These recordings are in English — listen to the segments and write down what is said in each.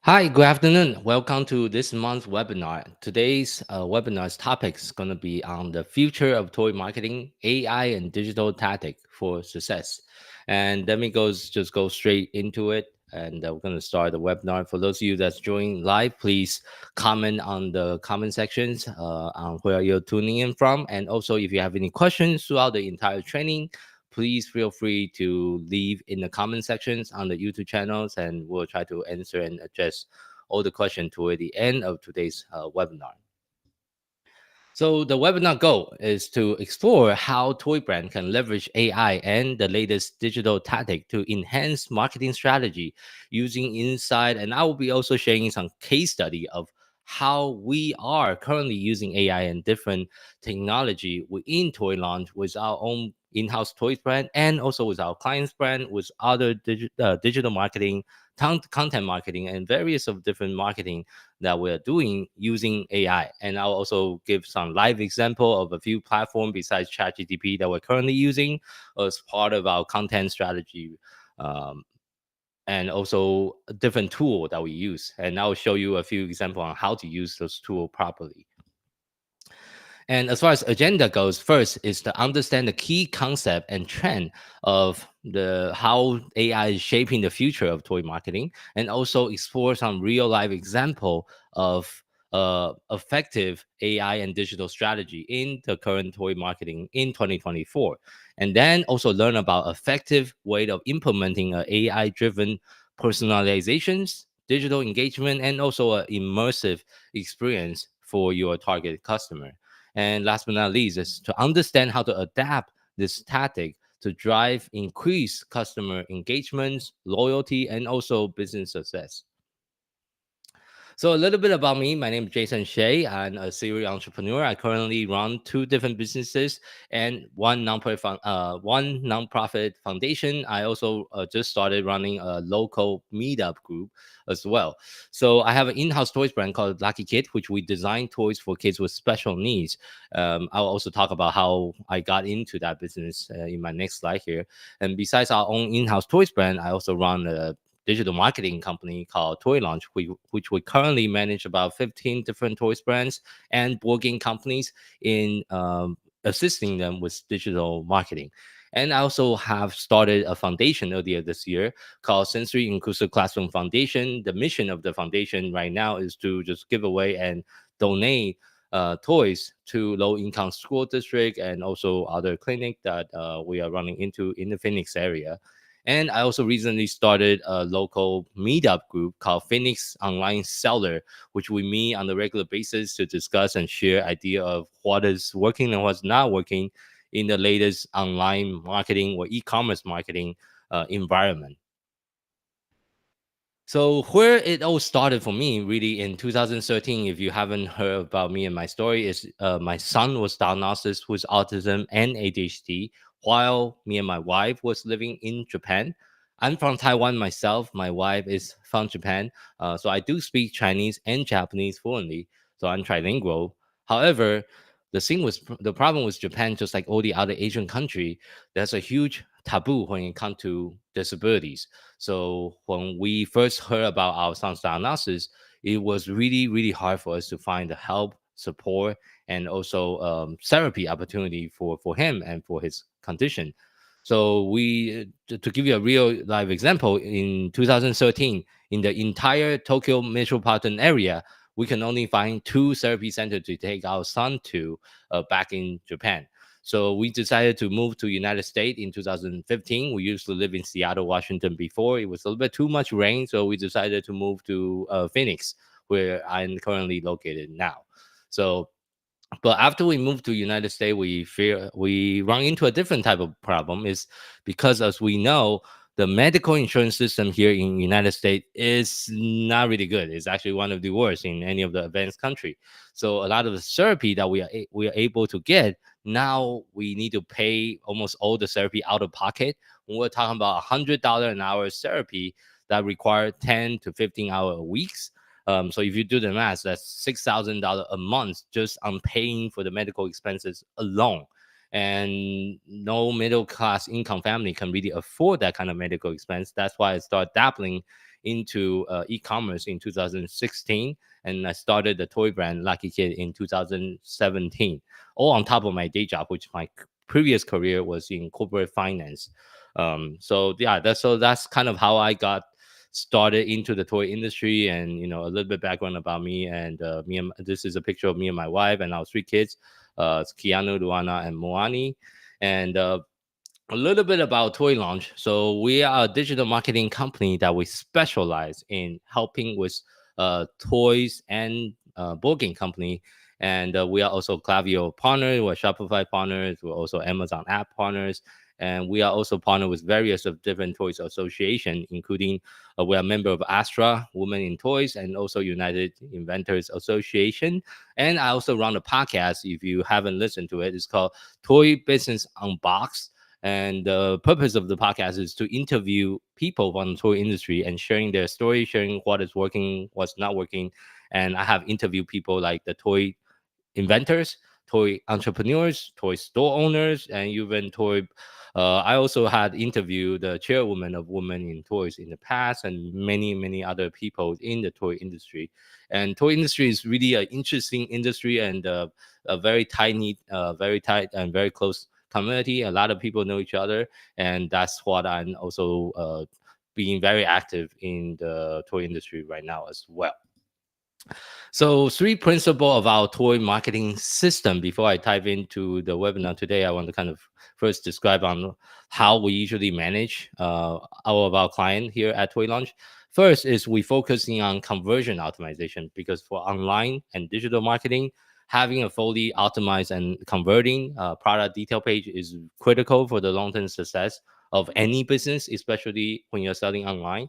Hi, good afternoon. Welcome to this month's webinar. Today's webinar's topic is going to be on the future of toy marketing, AI, and digital tactic for success. And let me just go straight into it. And we're going to start the webinar. For those of you that's joining live, please comment on the comment sections on where you're tuning in from. And also, if you have any questions throughout the entire training, please feel free to leave in the comment sections on the YouTube channels, and we'll try to answer and address all the questions toward the end of today's webinar. So the webinar goal is to explore how toy brand can leverage AI and the latest digital tactic to enhance marketing strategy using insight. And I will be also sharing some case study of how we are currently using AI and different technology within Toy Launch with our own in-house toys brand and also with our clients brand with other digital marketing, content marketing, and various of different marketing that we're doing using AI. And I'll also give some live example of a few platforms besides ChatGPT that we're currently using as part of our content strategy. Um, and also a different tool that we use. And I'll show you a few examples on how to use those tools properly. And as far as agenda goes, first is to understand the key concept and trend of the how AI is shaping the future of toy marketing, and also explore some real life example of effective AI and digital strategy in the current toy marketing in 2024. And then also learn about effective way of implementing a AI driven personalizations, digital engagement, and also an immersive experience for your target customer. And last but not least, is to understand how to adapt this tactic to drive increased customer engagements, loyalty, and also business success. So a little bit about me. My name is Jason Shea. I'm a serial entrepreneur. I currently run two different businesses and one nonprofit foundation. I also just started running a local meetup group as well. So I have an in-house toys brand called Lucky Kid, which we design toys for kids with special needs. I'll also talk about how I got into that business in my next slide here. And besides our own in-house toys brand, I also run a digital marketing company called Toy Launch, which we currently manage about 15 different toys brands and board game companies in assisting them with digital marketing. And I also have started a foundation earlier this year called Sensory Inclusive Classroom Foundation. The mission of the foundation right now is to just give away and donate toys to low-income school district and also other clinic that we are running into in the Phoenix area. And I also recently started a local meetup group called Phoenix Online Seller, which we meet on a regular basis to discuss and share idea of what is working and what's not working in the latest online marketing or e-commerce marketing environment. So where it all started for me, really in 2013, if you haven't heard about me and my story, is my son was diagnosed with autism and ADHD while me and my wife was living in Japan. I'm from Taiwan myself. My wife is from Japan, so I do speak Chinese and Japanese fluently. So I'm trilingual. However, the problem with Japan, just like all the other Asian country, there's a huge taboo when it comes to disabilities. So when we first heard about our son's diagnosis, it was really, really hard for us to find the help, support, and also therapy opportunity for him and for his condition. So to give you a real live example, in 2013, in the entire Tokyo metropolitan area, we can only find two therapy centers to take our son to back in Japan. So we decided to move to United States in 2015. We used to live in Seattle, Washington before. It was a little bit too much rain, so we decided to move to Phoenix, where I'm currently located now. So but after we moved to United States, we run into a different type of problem. Is because as we know, the medical insurance system here in United States is not really good. It's actually one of the worst in any of the advanced country. So a lot of the therapy that we are able to get now, we need to pay almost all the therapy out of pocket. When we're talking about $100 an hour therapy that require 10 to 15 hour a weeks, so if you do the math, that's $6,000 a month just on paying for the medical expenses alone. and no middle class income family can really afford that kind of medical expense. That's why I started dabbling into e-commerce in 2016, and I started the toy brand Lucky Kid in 2017, all on top of my day job, which my previous career was in corporate finance. So yeah, that's kind of how I got started into the toy industry. And a little bit background about me, and this is a picture of me and my wife and our three kids, it's Keanu, Luana, and Moani. And a little bit about Toy Launch. So we are a digital marketing company that we specialize in helping with toys and board game company. And we are also Klaviyo partners, we're Shopify partners, we're also Amazon app partners. And we are also partnered with various of different toys association, including we are a member of Astra, Women in Toys, and also United Inventors Association. And I also run a podcast. If you haven't listened to it, it's called Toy Business Unboxed. And the purpose of the podcast is to interview people from the toy industry and sharing their story, sharing what is working, what's not working. And I have interviewed people like the toy inventors, toy entrepreneurs, toy store owners, and even toy. I also had interviewed the chairwoman of Women in Toys in the past, and many, many other people in the toy industry. And toy industry is really an interesting industry, and a very tiny, very tight, and very close community. A lot of people know each other, and that's what I'm also being very active in the toy industry right now as well. So, three principle of our toy marketing system. Before I dive into the webinar today, I want to kind of first describe on how we usually manage our of our client here at Toy Launch. First is we focusing on conversion optimization, because for online and digital marketing, having a fully optimized and converting product detail page is critical for the long-term success of any business, especially when you're selling online.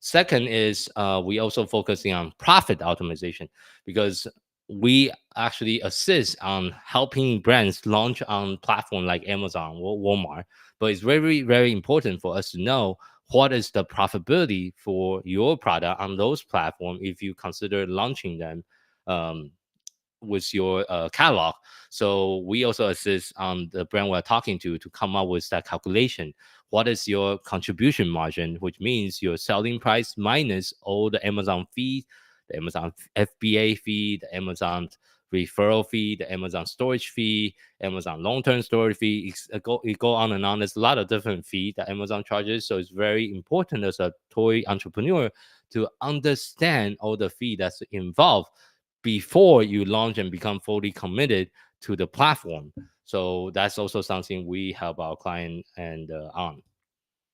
Second is we also focusing on profit optimization, because we actually assist on helping brands launch on platform like Amazon or Walmart. But it's very, very important for us to know what is the profitability for your product on those platforms if you consider launching them um, with your catalog. So we also assist the brand we're talking to come up with that calculation. What is your contribution margin, which means your selling price minus all the Amazon fees, the Amazon FBA fee, the Amazon referral fee, the Amazon storage fee, Amazon long-term storage fee. It go on and on. There's a lot of different fees that Amazon charges. So it's very important as a toy entrepreneur to understand all the fee that's involved before you launch and become fully committed to the platform. So that's also something we help our client and on.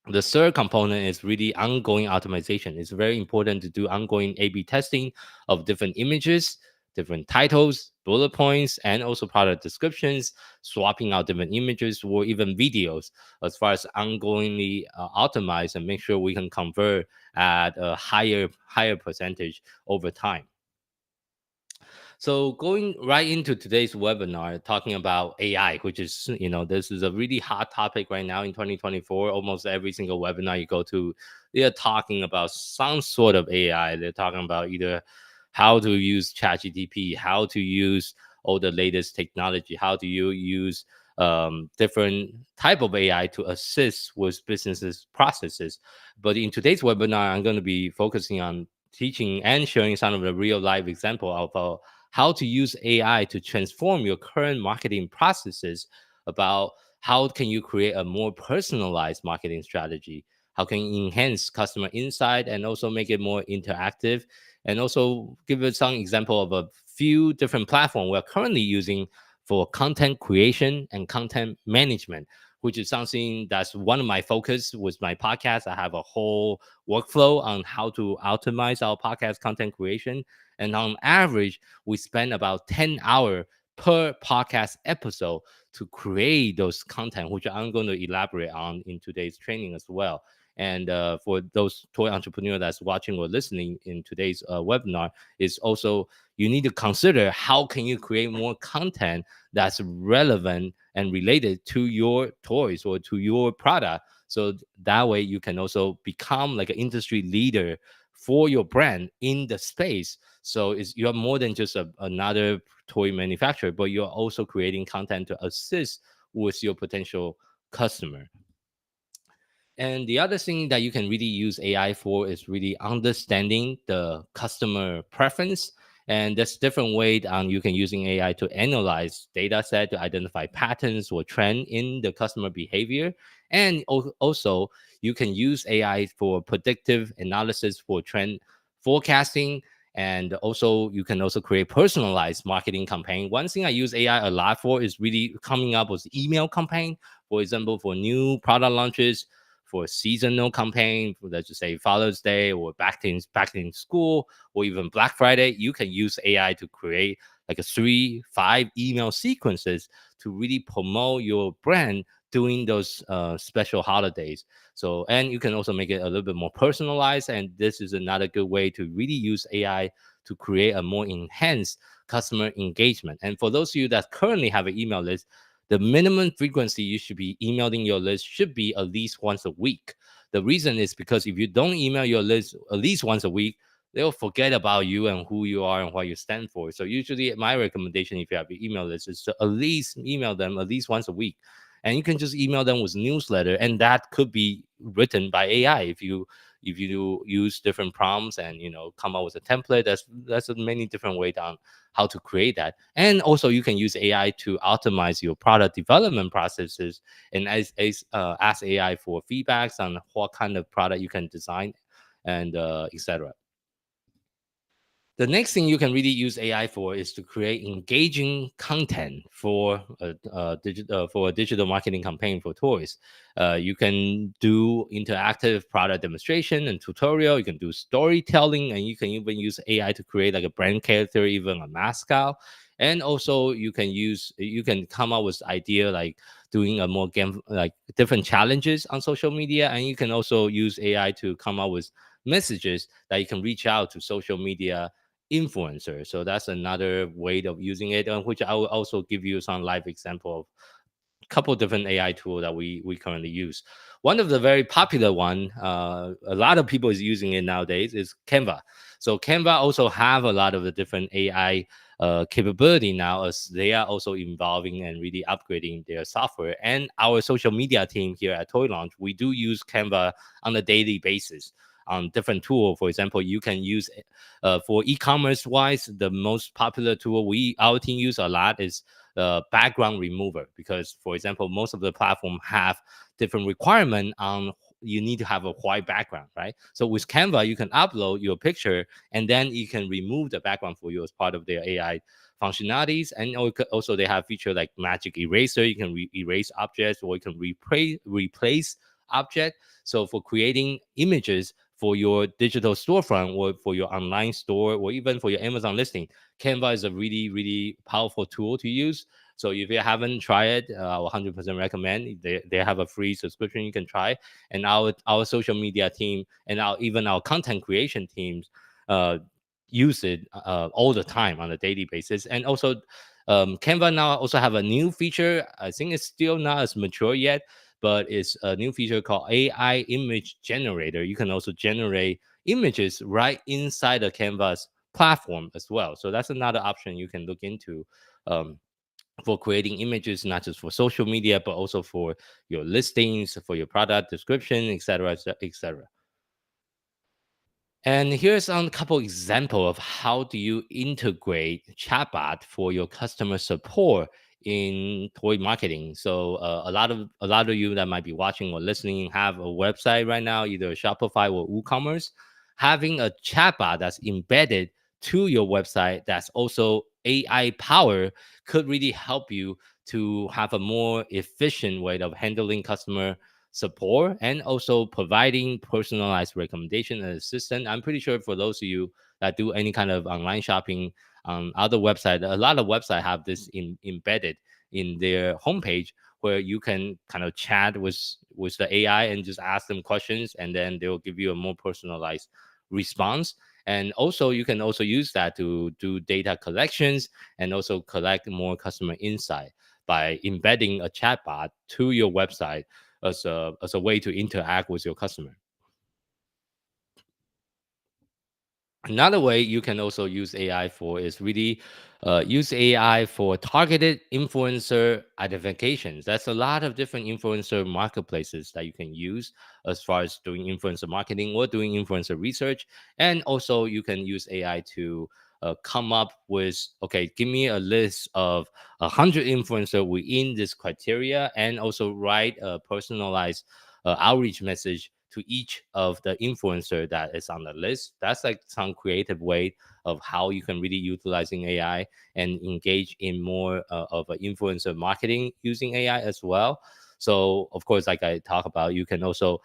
The third component is really ongoing optimization. It's very important to do ongoing A/B testing of different images, different titles, bullet points, and also product descriptions, swapping out different images or even videos, as far as ongoingly optimize and make sure we can convert at a higher percentage over time. So going right into today's webinar, talking about AI, which is, this is a really hot topic right now in 2024. Almost every single webinar you go to, they're talking about some sort of AI. They're talking about either how to use ChatGPT, how to use all the latest technology, how do you use different type of AI to assist with businesses processes. But in today's webinar, I'm going to be focusing on teaching and sharing some of the real life example of how to use AI to transform your current marketing processes, about how can you create a more personalized marketing strategy, how can you enhance customer insight and also make it more interactive, and also give us some example of a few different platforms we're currently using for content creation and content management, which is something that's one of my focus with my podcast. I have a whole workflow on how to optimize our podcast content creation. And on average, we spend about 10 hours per podcast episode to create those content, which I'm going to elaborate on in today's training as well. And for those toy entrepreneurs that's watching or listening in today's webinar, is also you need to consider how can you create more content that's relevant and related to your toys or to your product. So that way you can also become like an industry leader for your brand in the space. So you are more than just another toy manufacturer, but you're also creating content to assist with your potential customer. And the other thing that you can really use AI for is really understanding the customer preference. And there's different ways you can using AI to analyze data set to identify patterns or trend in the customer behavior. And also you can use AI for predictive analysis for trend forecasting. And also you can also create personalized marketing campaign. One thing I use AI a lot for is really coming up with email campaign, for example, for new product launches, for a seasonal campaign, for let's just say Father's Day or back in school, or even Black Friday. You can use AI to create like a 3, 5 email sequences to really promote your brand during those special holidays. So, and you can also make it a little bit more personalized. And this is another good way to really use AI to create a more enhanced customer engagement. And for those of you that currently have an email list, the minimum frequency you should be emailing your list should be at least once a week. The reason is because if you don't email your list at least once a week, they'll forget about you and who you are and what you stand for. So usually my recommendation, if you have your email list, is to at least email them at least once a week. And you can just email them with newsletter, and that could be written by AI if you use different prompts and come up with a template. That's many different ways on how to create that. And also you can use AI to optimize your product development processes, and ask AI for feedbacks on what kind of product you can design, and etc. The next thing you can really use AI for is to create engaging content for a digital marketing campaign for toys. You can do interactive product demonstration and tutorial. You can do storytelling, and you can even use AI to create like a brand character, even a mascot. And also you can come up with idea like doing a more game, like different challenges on social media. And you can also use AI to come up with messages that you can reach out to social media influencer. So that's another way of using it, which I will also give you some live example of couple different AI tools that we currently use. One of the very popular one, a lot of people is using it nowadays, is Canva. So Canva also have a lot of the different AI capability now, as they are also evolving and really upgrading their software. And our social media team here at Toy Launch, we do use Canva on a daily basis on different tool. For example, you can use for e-commerce wise, the most popular tool our team use a lot is the background remover, because for example most of the platform have different requirement on you need to have a white background, right? So with Canva you can upload your picture, and then you can remove the background for you as part of their AI functionalities. And also they have feature like magic eraser. You can erase objects, or you can replace object. So for creating images for your digital storefront, or for your online store, or even for your Amazon listing, Canva is a really, really powerful tool to use. So if you haven't tried it, I 100% recommend. They have a free subscription you can try. And our social media team and even our content creation teams uh, use it all the time on a daily basis. And also Canva now also have a new feature. I think it's still not as mature yet, but it's a new feature called AI image generator. You can also generate images right inside the Canvas platform as well. So that's another option you can look into um, for creating images, not just for social media, but also for your listings, for your product description, etc., etc. And here's a couple example of how do you integrate chatbot for your customer support in toy marketing. So a lot of you that might be watching or listening have a website right now, either Shopify or WooCommerce. Having a chatbot that's embedded to your website that's also AI power could really help you to have a more efficient way of handling customer support, and also providing personalized recommendation and assistance. I'm pretty sure for those of you that do any kind of online shopping on other website, a lot of websites have this embedded in their homepage, where you can kind of chat with the AI and just ask them questions, and then they will give you a more personalized response. And also you can also use that to do data collections and also collect more customer insight by embedding a chatbot to your website as a, way to interact with your customer. Another way you can also use AI for is really use AI for targeted influencer identifications. That's a lot of different influencer marketplaces that you can use as far as doing influencer marketing or doing influencer research. And also, you can use AI to come up with, okay, give me a list of 100 influencer within this criteria, and also write a personalized outreach message to each of the influencer that is on the list. That's like some creative way of how you can really utilizing AI and engage in more of a influencer marketing using AI as well. So of course, like I talk about, you can also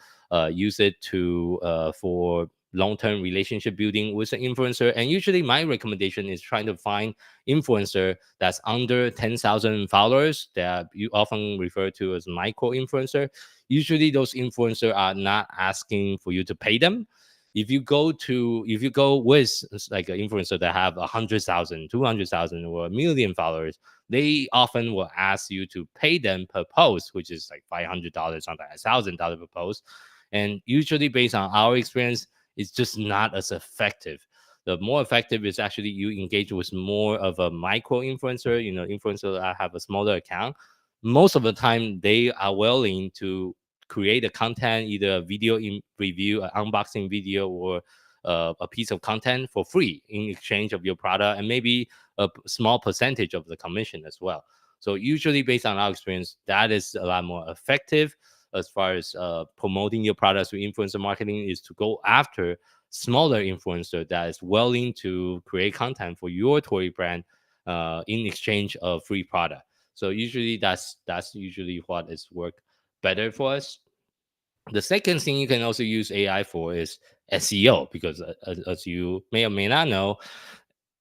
use it to for long-term relationship building with an influencer. And usually my recommendation is trying to find influencer that's under 10,000 followers, that you often refer to as micro influencer. Usually those influencers are not asking for you to pay them. If you go with like an influencer that have 100,000, 200,000, or a million followers, they often will ask you to pay them per post, which is like $500, sometimes $1,000 per post. And usually, based on our experience, it's just not as effective. The more effective is actually you engage with more of a micro influencer, influencer that have a smaller account. Most of the time, they are willing to create a content, either a video in review, an unboxing video, or a piece of content for free in exchange of your product, and maybe a small percentage of the commission as well. So usually, based on our experience, that is a lot more effective as far as promoting your products with influencer marketing, is to go after smaller influencer that is willing to create content for your toy brand in exchange of free product. So usually that's usually what is work better for us. The second thing you can also use AI for is SEO, because as you may or may not know,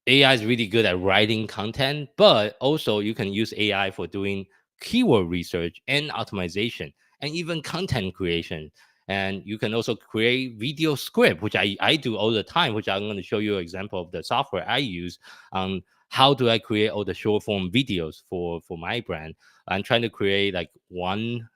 AI is really good at writing content, but also you can use AI for doing keyword research and optimization, and even content creation. And you can also create video script, which I do all the time, which I'm going to show you an example of the software I use. How do I create all the short form videos for my brand? I'm trying to create like I'm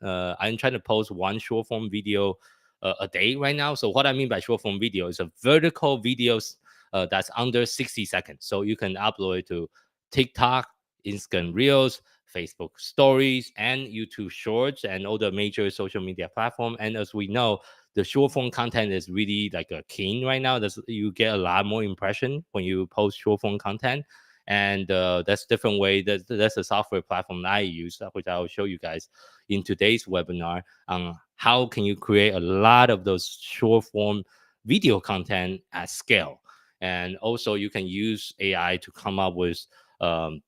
trying to post one short form video a day right now. So what I mean by short form video is a vertical videos that's under 60 seconds. So you can upload it to TikTok, Instagram Reels, Facebook Stories, and YouTube Shorts, and all the major social media platform. And as we know, the short form content is really like a king right now. You get a lot more impression when you post short form content. And that's different way. That's a software platform that I use, which I will show you guys in today's webinar on how can you create a lot of those short form video content at scale. And also you can use AI to come up with um,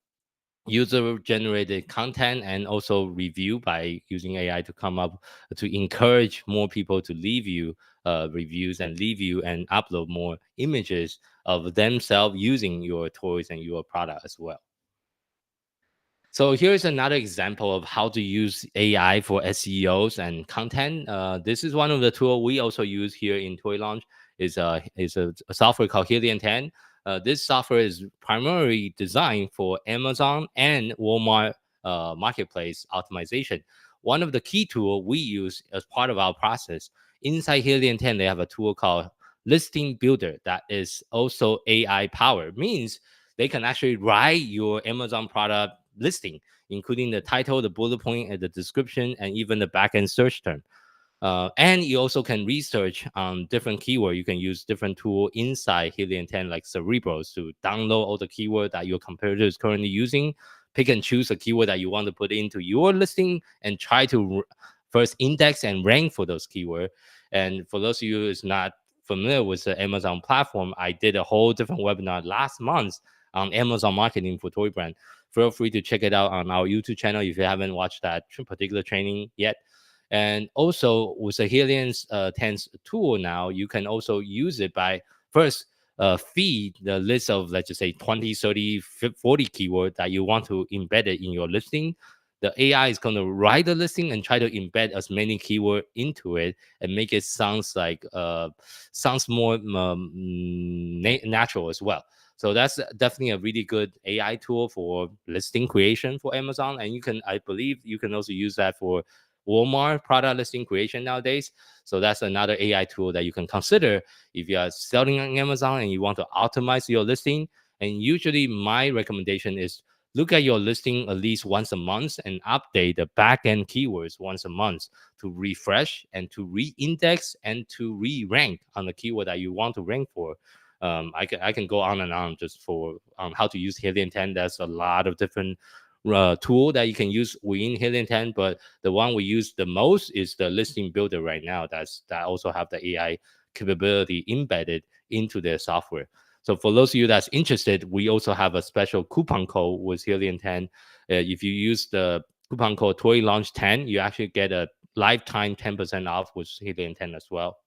user generated content, and also review by using AI to come up to encourage more people to leave you reviews, and leave you and upload more images of themselves using your toys and your product as well. So here's another example of how to use AI for SEOs and content. This is one of the tools we also use here in Toy Launch. Is a software called Helium 10. This software is primarily designed for Amazon and Walmart marketplace optimization. One of the key tools we use as part of our process inside Helium 10, they have a tool called Listing Builder that is also AI powered. Means they can actually write your Amazon product listing, including the title, the bullet point, and the description, and even the backend search term. And you also can research on different keyword. You can use different tool inside Helium 10, like Cerebrals, to download all the keyword that your competitor is currently using. Pick and choose a keyword that you want to put into your listing, and try to first index and rank for those keyword. And for those of you who's not familiar with the Amazon platform, I did a whole different webinar last month on Amazon marketing for toy brand. Feel free to check it out on our YouTube channel if you haven't watched that particular training yet. And also with the Helium's 10's tool now, you can also use it by first feed the list of, let's just say, 20, 30, 40 keywords that you want to embed it in your listing. The AI is going to write the listing and try to embed as many keyword into it, and make it sounds more natural as well. So that's definitely a really good AI tool for listing creation for Amazon. And I believe you can also use that for Walmart product listing creation nowadays. So that's another AI tool that you can consider if you are selling on Amazon and you want to optimize your listing. And usually my recommendation is look at your listing at least once a month and update the backend keywords once a month to refresh and to re-index and to re-rank on the keyword that you want to rank for. I can go on and on just for how to use Helium 10. There's a lot of different tool that you can use within Helium 10, but the one we use the most is the listing builder right now. That also have the AI capability embedded into their software. So for those of you that's interested, we also have a special coupon code with Helium 10. If you use the coupon code Toy Launch 10, you actually get a lifetime 10% off with Helium 10 as well.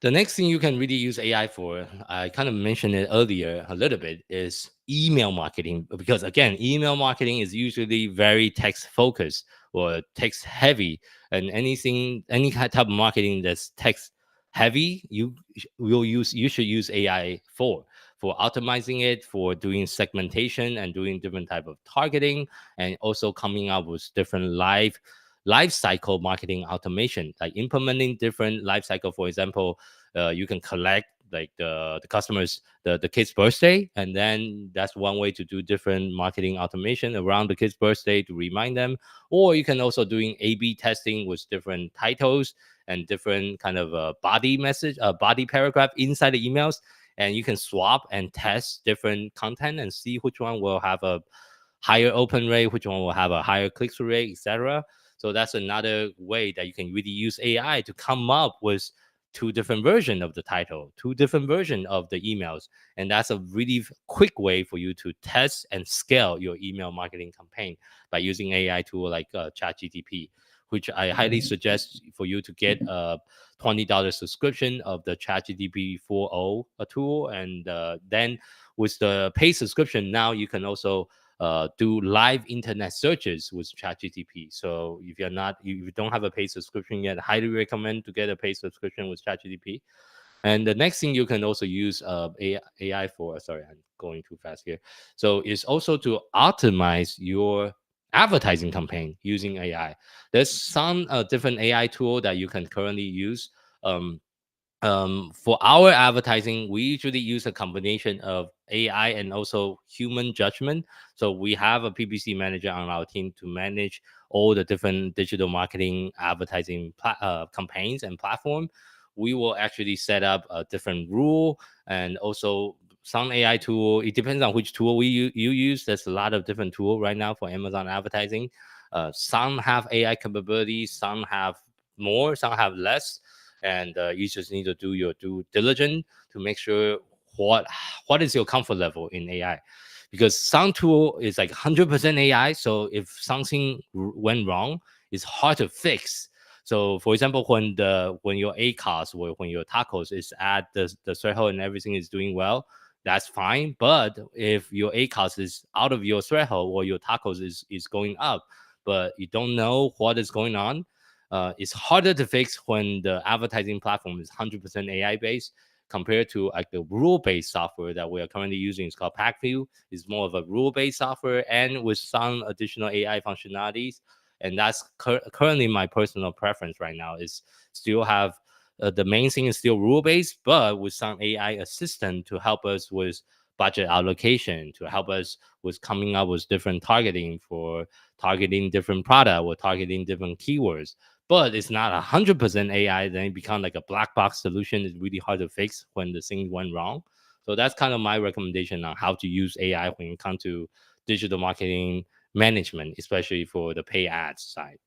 The next thing you can really use AI for, I kind of mentioned it earlier a little bit, is email marketing. Because again, email marketing is usually very text focused or text heavy, and any type of marketing that's text heavy, you should use AI for optimizing it, for doing segmentation and doing different type of targeting, and also coming up with different life cycle marketing automation, like implementing different life cycle. For example, you can collect like the customers the kid's birthday, and then that's one way to do different marketing automation around the kid's birthday to remind them. Or you can also doing A/B testing with different titles and different kind of body message, body paragraph inside the emails, and you can swap and test different content and see which one will have a higher open rate, which one will have a higher click-through rate, etc. So that's another way that you can really use AI to come up with two different versions of the title, two different versions of the emails. And that's a really quick way for you to test and scale your email marketing campaign by using AI tool like ChatGTP, which I highly suggest for you to get a $20 subscription of the ChatGTP 4.0 tool. And then with the paid subscription, now you can also do live internet searches with ChatGTP. So if you don't have a paid subscription yet, highly recommend to get a paid subscription with ChatGTP. And the next thing you can also use AI for, sorry, I'm going too fast here. So is also to optimize your advertising campaign using AI. There's some different AI tool that you can currently use. Um, for our advertising, we usually use a combination of AI and also human judgment. So we have a PPC manager on our team to manage all the different digital marketing advertising campaigns and platform. We will actually set up a different rule, and also some AI tool. It depends on which tool you use. There's a lot of different tool right now for Amazon advertising. Some have AI capabilities, some have more, some have less, and you just need to do your due diligence to make sure what what is your comfort level in AI, because some tool is like 100% AI. So if something went wrong, it's hard to fix. So for example, when your ACOS or when your tacos is at the threshold and everything is doing well, that's fine. But if your ACOS is out of your threshold or your tacos is going up, but you don't know what is going on, it's harder to fix when the advertising platform is 100% AI based compared to like the rule based software that we are currently using. It's called Packview. It's more of a rule based software and with some additional AI functionalities. And that's currently my personal preference right now, is still have the main thing is still rule based, but with some AI assistant to help us with budget allocation, to help us with coming up with different targeting for targeting different product or targeting different keywords. But it's not 100% AI. Then it becomes like a black box solution. It's really hard to fix when the thing went wrong. So that's kind of my recommendation on how to use AI when it comes to digital marketing management, especially for the pay ads side.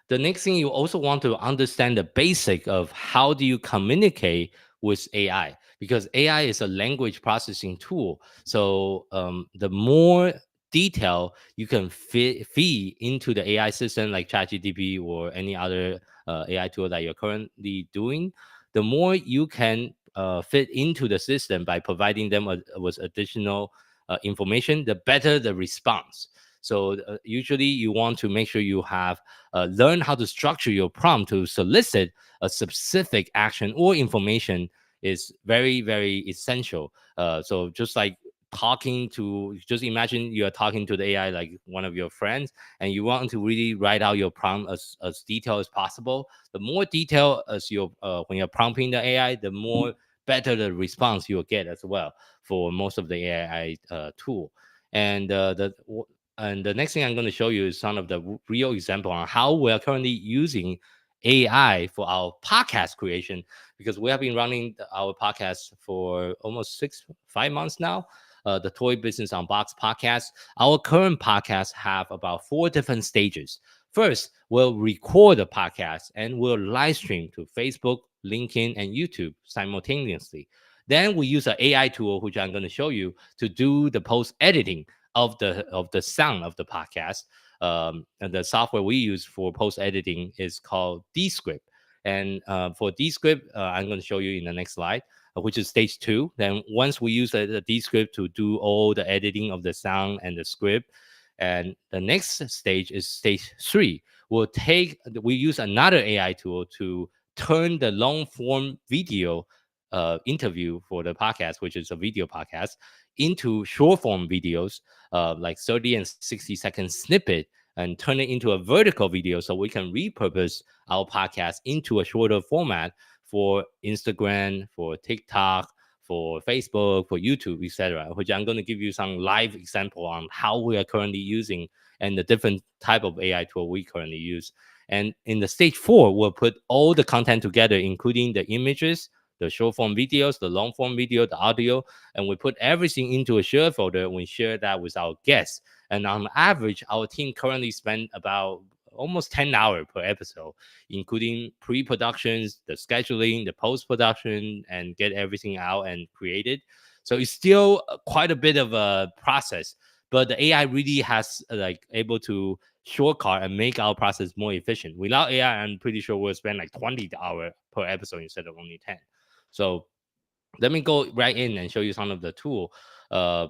The next thing, you also want to understand the basic of how do you communicate with AI, because AI is a language processing tool. So the more detail you can feed into the AI system like ChatGPT or any other AI tool that you're currently doing, the more you can fit into the system by providing them with additional information, the better the response. So usually you want to make sure you have learn how to structure your prompt to solicit a specific action or information is very, very essential. So just like talking to, just imagine you're talking to the AI like one of your friends, and you want to really write out your prompt as detailed as possible. The more detail as your when you're prompting the AI, the more better the response you'll get as well for most of the AI tool. And and the next thing I'm going to show you is some of the real example on how we are currently using AI for our podcast creation, because we have been running our podcast for almost 5 months now. The Toy Business Unboxed podcast. Our current podcast have about 4 different stages. First, we'll record the podcast and we'll live stream to Facebook, LinkedIn, and YouTube simultaneously. Then we use an AI tool, which I'm going to show you, to do the post editing of the sound of the podcast. And the software we use for post editing is called Descript. And for Descript, I'm going to show you in the next slide, which is stage 2. Then once we use the Descript to do all the editing of the sound and the script, and the next stage is stage 3. We use another AI tool to turn the long form video interview for the podcast, which is a video podcast, into short form videos, like 30 and 60-second snippet, and turn it into a vertical video so we can repurpose our podcast into a shorter format for Instagram, for TikTok, for Facebook, for YouTube, etc. Which I'm going to give you some live example on how we are currently using and the different type of AI tool we currently use. And in the stage 4, we'll put all the content together, including the images, the short form videos, the long form video, the audio, and we put everything into a share folder. And we share that with our guests. And on average, our team currently spend about almost 10 hours per episode, including pre-productions, the scheduling, the post-production, and get everything out and created. So it's still quite a bit of a process, but the AI really has like able to shortcut and make our process more efficient. Without AI, I'm pretty sure we'll spend like 20 hours per episode instead of only 10. So let me go right in and show you some of the tool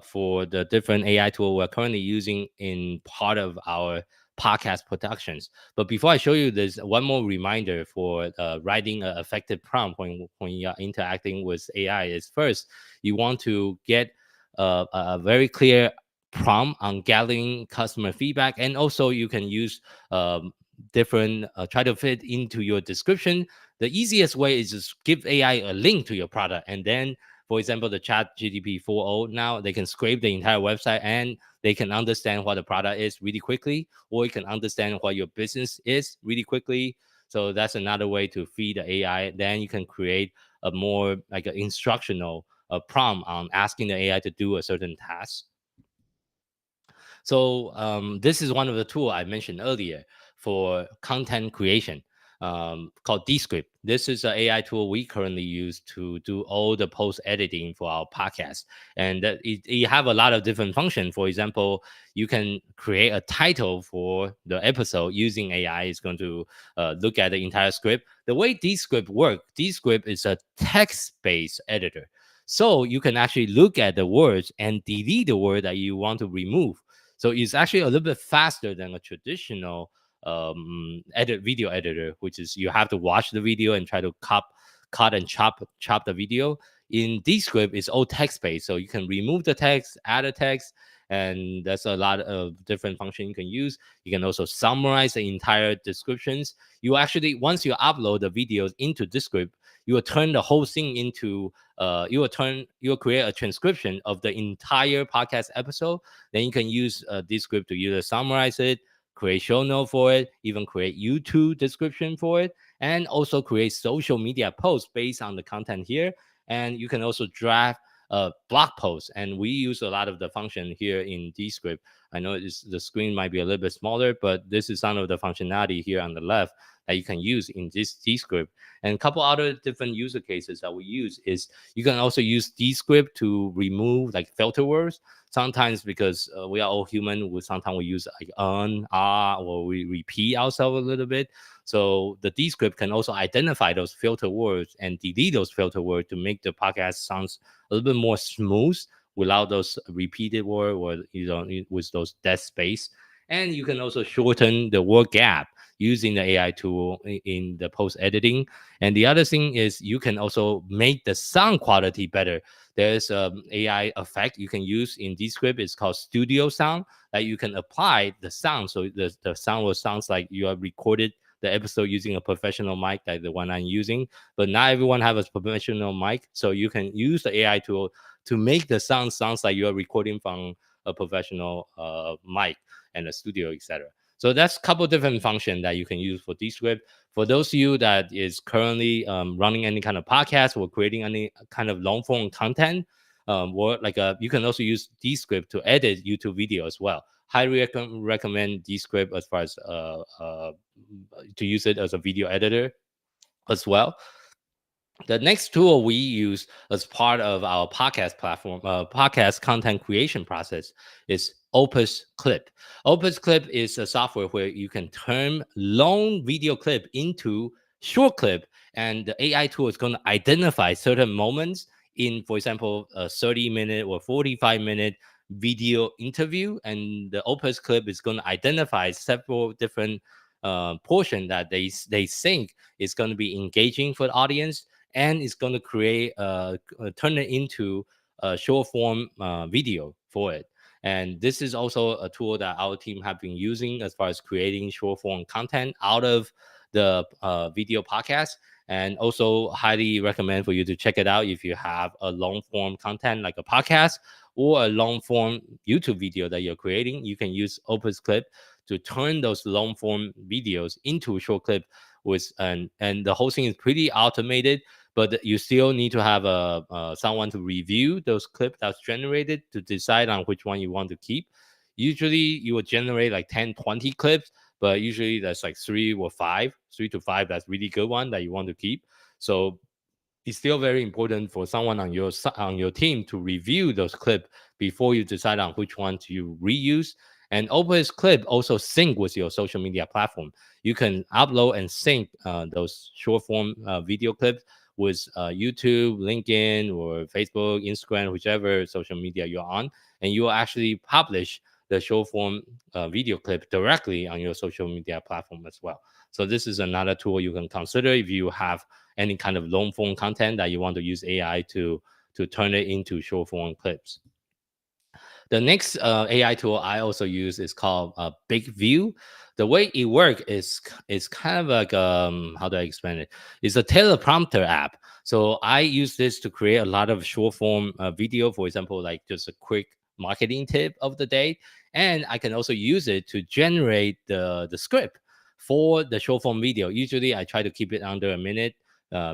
for the different AI tool we're currently using in part of our podcast productions. But before I show you this, one more reminder for writing an effective prompt when you're interacting with AI is, first, you want to get a very clear prompt on gathering customer feedback, and also you can use different try to fit into your description. The easiest way is just give AI a link to your product, and then, for example, the Chat GTP 4.0, now they can scrape the entire website and they can understand what the product is really quickly, or you can understand what your business is really quickly. So that's another way to feed the AI. Then you can create a more like an instructional prompt on asking the AI to do a certain task. So this is one of the tools I mentioned earlier for content creation, called Descript. This is an AI tool we currently use to do all the post editing for our podcast, and it have a lot of different functions. For example, you can create a title for the episode using AI. It's going to look at the entire script. The way Descript works, Descript is a text-based editor. So you can actually look at the words and delete the word that you want to remove. So it's actually a little bit faster than a traditional video editor, which is you have to watch the video and try to cut and chop the video. In Descript, it's all text based, so you can remove the text, add a text, and there's a lot of different functions you can use. You can also summarize the entire descriptions. You actually, once you upload the videos into Descript, you will turn the whole thing into you will create a transcription of the entire podcast episode. Then you can use Descript to either summarize it, create show note for it, even create YouTube description for it, and also create social media posts based on the content here. And you can also draft blog posts. And we use a lot of the function here in Descript. I know the screen might be a little bit smaller, but this is some of the functionality here on the left that you can use in this Descript. And a couple other different user cases that we use is you can also use Descript to remove like filter words. Sometimes, because we are all human, sometimes we use like or we repeat ourselves a little bit. So the Descript can also identify those filter words and delete those filter words to make the podcast sounds a little bit more smooth without those repeated words, or with those dead space. And you can also shorten the word gap. using the AI tool in the post editing. And the other thing is you can also make the sound quality better. There's AI effect you can use in Descript. It's called studio sound, that you can apply the sound, so the sound will sounds like you have recorded the episode using a professional mic like the one I'm using. But not everyone have a professional mic, so you can use the AI tool to make the sounds like you're recording from a professional mic and a studio, etc. So that's a couple different functions that you can use for Descript. For those of you that is currently running any kind of podcast or creating any kind of long form content, or like you can also use Descript to edit YouTube video as well. Highly recommend Descript as far as to use it as a video editor as well. The next tool we use as part of our podcast platform, podcast content creation process, is Opus Clip. Opus Clip is a software where you can turn long video clip into short clip, and the AI tool is going to identify certain moments in, for example, a 30-minute or 45-minute video interview, and the Opus Clip is going to identify several different portion that they think is going to be engaging for the audience, and it's going to create turn it into a short form video for it. And this is also a tool that our team have been using as far as creating short form content out of the video podcast. And also highly recommend for you to check it out if you have a long form content like a podcast or a long form YouTube video that you're creating. You can use Opus Clip to turn those long form videos into a short clip with, and the whole thing is pretty automated, but you still need to have someone to review those clips that's generated to decide on which one you want to keep. Usually you will generate like 10-20 clips, but usually that's like three to five that's really good one that you want to keep. So it's still very important for someone on your team to review those clips before you decide on which one to reuse. And Opus Clip also sync with your social media platform. You can upload and sync those short form video clips with YouTube, LinkedIn, or Facebook, Instagram, whichever social media you're on, and you will actually publish the short form video clip directly on your social media platform as well. So this is another tool you can consider if you have any kind of long form content that you want to use AI to turn it into short form clips. The next AI tool I also use is called Big View. The way it works is kind of like how do I explain it? It's a teleprompter app. So I use this to create a lot of short form video, for example, like just a quick marketing tip of the day, and I can also use it to generate the script for the short form video. Usually, I try to keep it under a minute.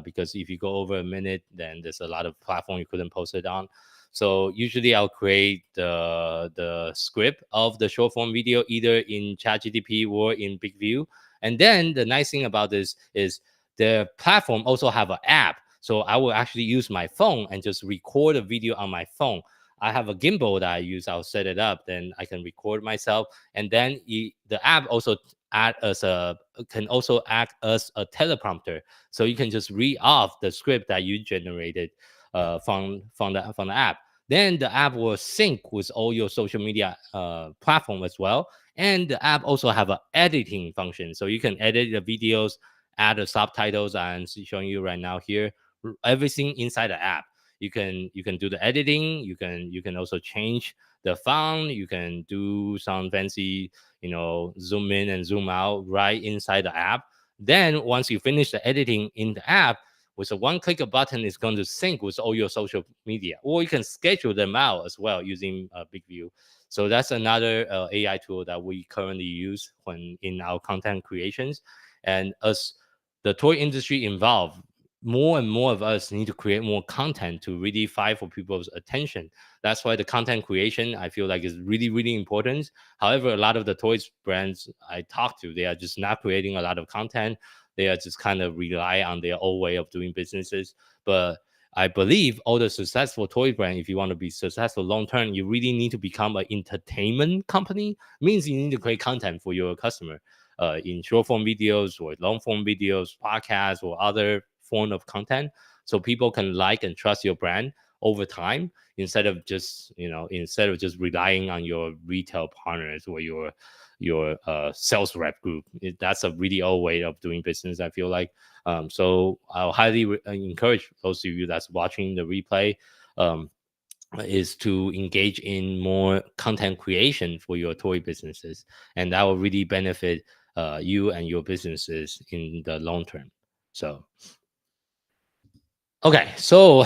Because if you go over a minute, then there's a lot of platform you couldn't post it on. So usually I'll create the script of the short form video either in ChatGPT or in BigView. And then the nice thing about this is the platform also have an app. So I will actually use my phone and just record a video on my phone. I have a gimbal that I use. I'll set it up, then I can record myself. And then the app also can also act as a teleprompter. So you can just read off the script that you generated from the app. Then the app will sync with all your social media platform as well. And the app also have an editing function, so you can edit the videos, add the subtitles. I'm showing you right now here. Everything inside the app. You can do the editing. You can also change the font. You can do some fancy, zoom in and zoom out right inside the app. Then once you finish the editing in the app, with a one click a button is going to sync with all your social media, or you can schedule them out as well using Big View. So that's another AI tool that we currently use when in our content creations. And as the toy industry evolve, more and more of us need to create more content to really fight for people's attention. That's why the content creation, I feel like, is really, really important. However, a lot of the toys brands I talk to, they are just not creating a lot of content. They are just kind of rely on their old way of doing businesses. But I believe all the successful toy brand, if you want to be successful long term, you really need to become an entertainment company. It means you need to create content for your customer in short form videos or long form videos, podcasts, or other form of content, so people can like and trust your brand. over time, instead of just relying on your retail partners or your sales rep group. That's a really old way of doing business, I feel like. So I'll highly encourage those of you that's watching the replay, um, is to engage in more content creation for your toy businesses, and that will really benefit you and your businesses in the long term. So okay, so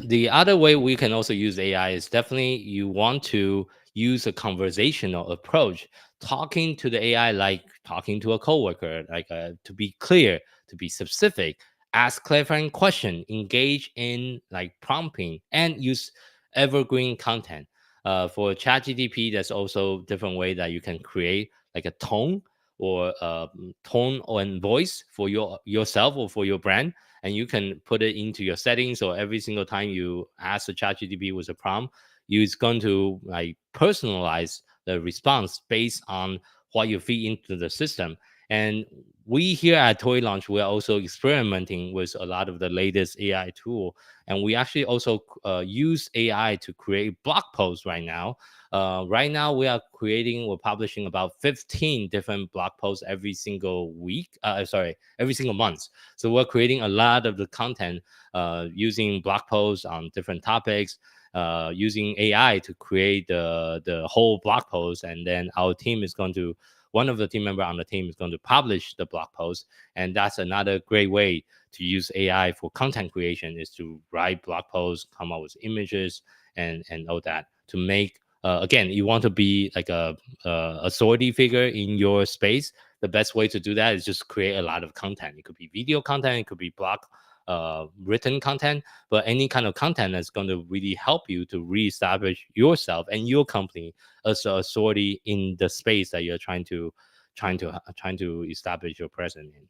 the other way we can also use AI is definitely you want to use a conversational approach, talking to the AI like talking to a coworker, like to be clear, to be specific, ask clarifying question, engage in like prompting, and use evergreen content. For ChatGPT, there's also different way that you can create like a tone or tone and voice for yourself or for your brand, and you can put it into your settings. So every single time you ask the ChatGPT with a prompt, it's going to like personalize the response based on what you feed into the system. And we here at Toy Launch, we're also experimenting with a lot of the latest AI tool, and we actually also use AI to create blog posts right now. Right now, we're publishing about 15 different blog posts every single week. Sorry, every single month. So we're creating a lot of the content using blog posts on different topics, using AI to create the whole blog post, and then one of the team member on the team is going to publish the blog post, and that's another great way to use AI for content creation, is to write blog posts, come up with images, and all that to make. Again, you want to be like a authority figure in your space. The best way to do that is just create a lot of content. It could be video content, it could be blog written content, but any kind of content that's going to really help you to reestablish yourself and your company as an authority in the space that you're trying to establish your presence in.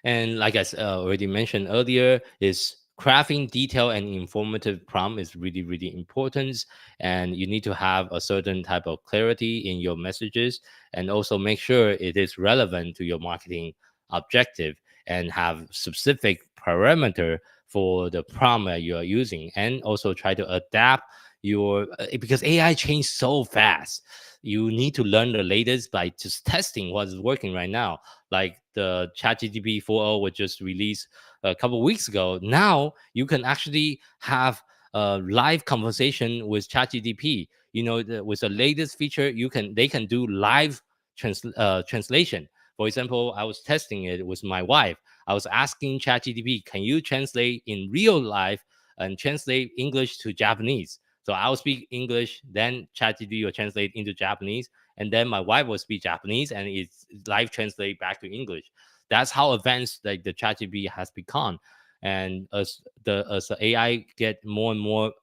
And like I already mentioned earlier, is crafting detailed and informative prompt is really, really important. And you need to have a certain type of clarity in your messages, and also make sure it is relevant to your marketing objective, and have specific parameter for the prompt that you are using, and also try to adapt because AI changed so fast. You need to learn the latest by just testing what is working right now. Like the ChatGPT 4.0 was just released a couple of weeks ago. Now you can actually have a live conversation with ChatGPT. With the latest feature, they can do live translation. For example, I was testing it with my wife. I was asking ChatGPT, "Can you translate in real life and translate English to Japanese?" So I'll speak English, then ChatGPT will translate into Japanese, and then my wife will speak Japanese, and it's live translate back to English. That's how advanced like the ChatGPT has become. And as the AI get more and more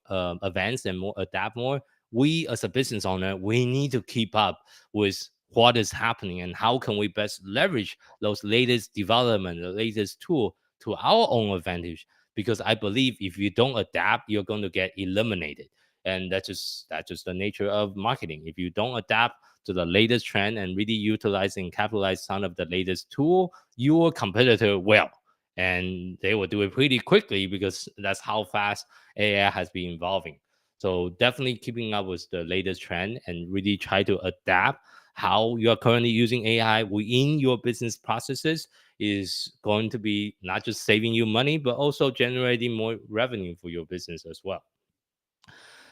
advanced and more adapt more, we as a business owner, we need to keep up with what is happening, and how can we best leverage those latest development, the latest tool to our own advantage. Because I believe if you don't adapt, you're going to get eliminated, and that's just the nature of marketing. If you don't adapt to the latest trend and really utilize and capitalize some of the latest tool, your competitor will, and they will do it pretty quickly, because that's how fast AI has been evolving. So definitely keeping up with the latest trend, and really try to adapt how you are currently using AI within your business processes, is going to be not just saving you money, but also generating more revenue for your business as well.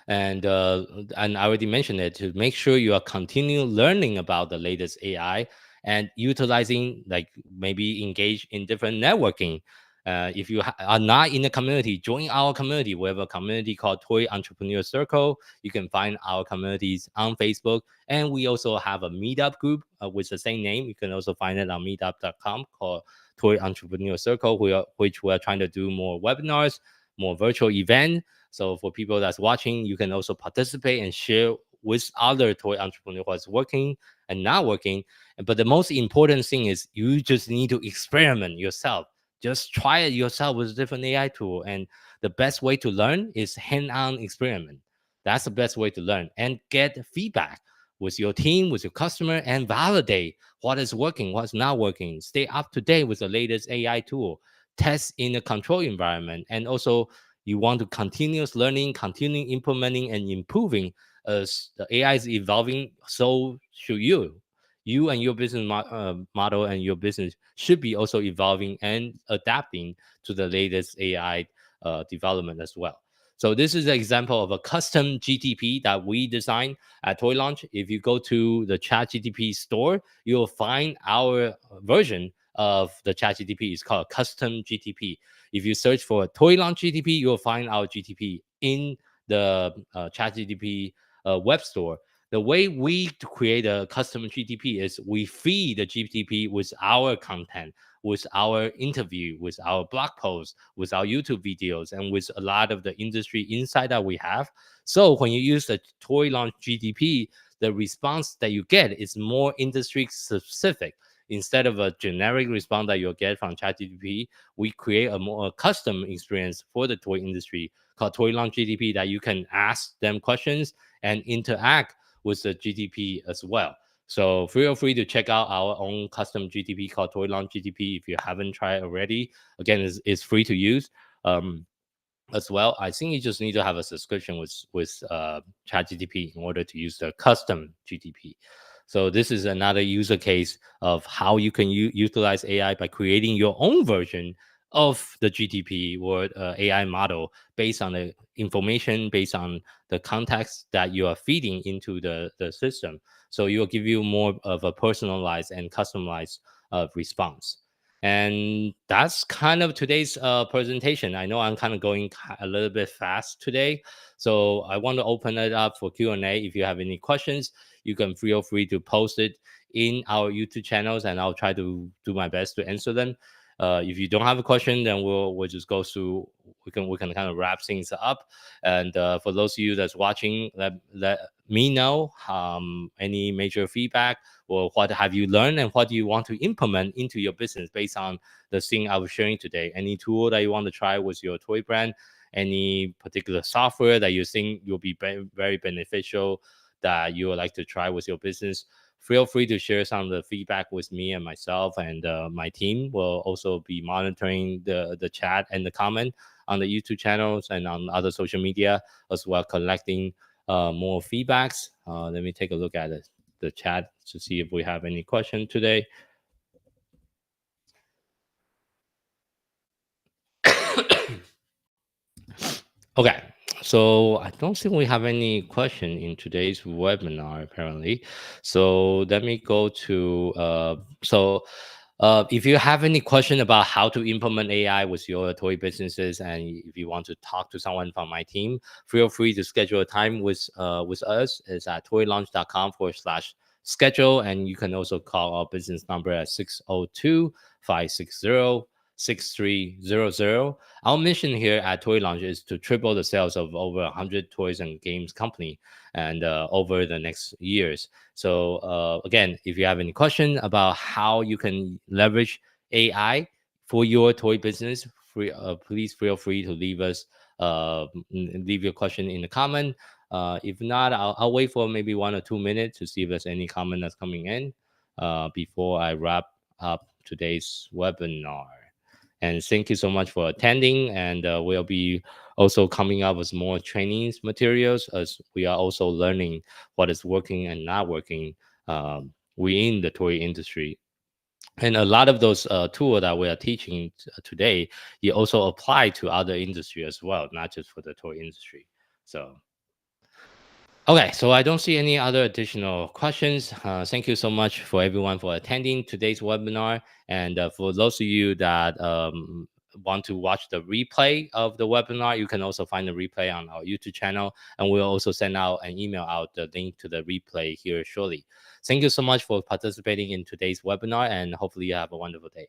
And I already mentioned it, to make sure you are continue learning about the latest AI, and utilizing, like maybe engage in different networking. If you are not in the community, join our community. We have a community called Toy Entrepreneur Circle. You can find our communities on Facebook, and we also have a meetup group with the same name. You can also find it on meetup.com, called Toy Entrepreneur Circle, which we are trying to do more webinars, more virtual events. So for people that's watching, you can also participate and share with other toy entrepreneurs what's working and not working. But the most important thing is you just need to experiment yourself. Just try it yourself with different AI tool. And the best way to learn is hand-on experiment. That's the best way to learn, and get feedback with your team, with your customer, and validate what is working, what's not working. Stay up to date with the latest AI tool. Test in a control environment, and also You want to continuous learning, continue implementing and improving as the AI is evolving. So should you. You and your business model and your business should be also evolving and adapting to the latest AI development as well. So this is an example of a custom GTP that we designed at Toy Launch. If you go to the Chat GTP store, you'll find our version of the Chat GTP. It's called custom GTP. If you search for Toy Launch GTP, you'll find our GTP in the Chat GTP web store. The way we create a custom GTP is we feed the GTP with our content, with our interview, with our blog posts, with our YouTube videos, and with a lot of the industry insight that we have. So when you use the Toy Launch GTP, the response that you get is more industry specific. Instead of a generic response that you'll get from ChatGPT, we create a more custom experience for the toy industry called Toy Launch GTP that you can ask them questions and interact with the GTP as well. So feel free to check out our own custom GTP called Toy Launch GTP if you haven't tried already. Again, it's free to use. As well, I think you just need to have a subscription with ChatGTP in order to use the custom GTP. So this is another user case of how you can utilize AI by creating your own version of the GTP or AI model based on the information, based on the context that you are feeding into the system. So it will give you more of a personalized and customized response. And that's kind of today's presentation. I know I'm kind of going a little bit fast today, so I want to open it up for Q&A. If you have any questions, you can feel free to post it in our YouTube channels, and I'll try to do my best to answer them. If you don't have a question, then we'll just go through. We can kind of wrap things up. And for those of you that's watching, let me know any major feedback, or what have you learned, and what do you want to implement into your business based on the thing I was sharing today. Any tool that you want to try with your toy brand, any particular software that you think will be very beneficial that you would like to try with your business, feel free to share some of the feedback with me and myself, and my team will also be monitoring the chat and the comment on the YouTube channels and on other social media as well, collecting more feedbacks. Let me take a look at the chat to see if we have any question today. Okay, so I don't think we have any question in today's webinar apparently. So let me go to if you have any question about how to implement AI with your toy businesses, and if you want to talk to someone from my team, feel free to schedule a time with us. It's at toylaunch.com/schedule, and you can also call our business number at 602-560-6300. Our mission here at Toy Launch is to triple the sales of over 100 toys and games company, and over the next years. So again, if you have any question about how you can leverage AI for your toy business, please feel free to leave your question in the comment. If not, I'll wait for maybe 1 or 2 minutes to see if there's any comment that's coming in before I wrap up today's webinar. And thank you so much for attending. And we'll be also coming up with more trainings materials, as we are also learning what is working and not working within the toy industry. And a lot of those tools that we are teaching today, you also apply to other industry as well, not just for the toy industry. So okay, so I don't see any other additional questions. Thank you so much for everyone for attending today's webinar. And for those of you that want to watch the replay of the webinar, you can also find the replay on our YouTube channel. And we'll also send out an email out the link to the replay here shortly. Thank you so much for participating in today's webinar, and hopefully you have a wonderful day.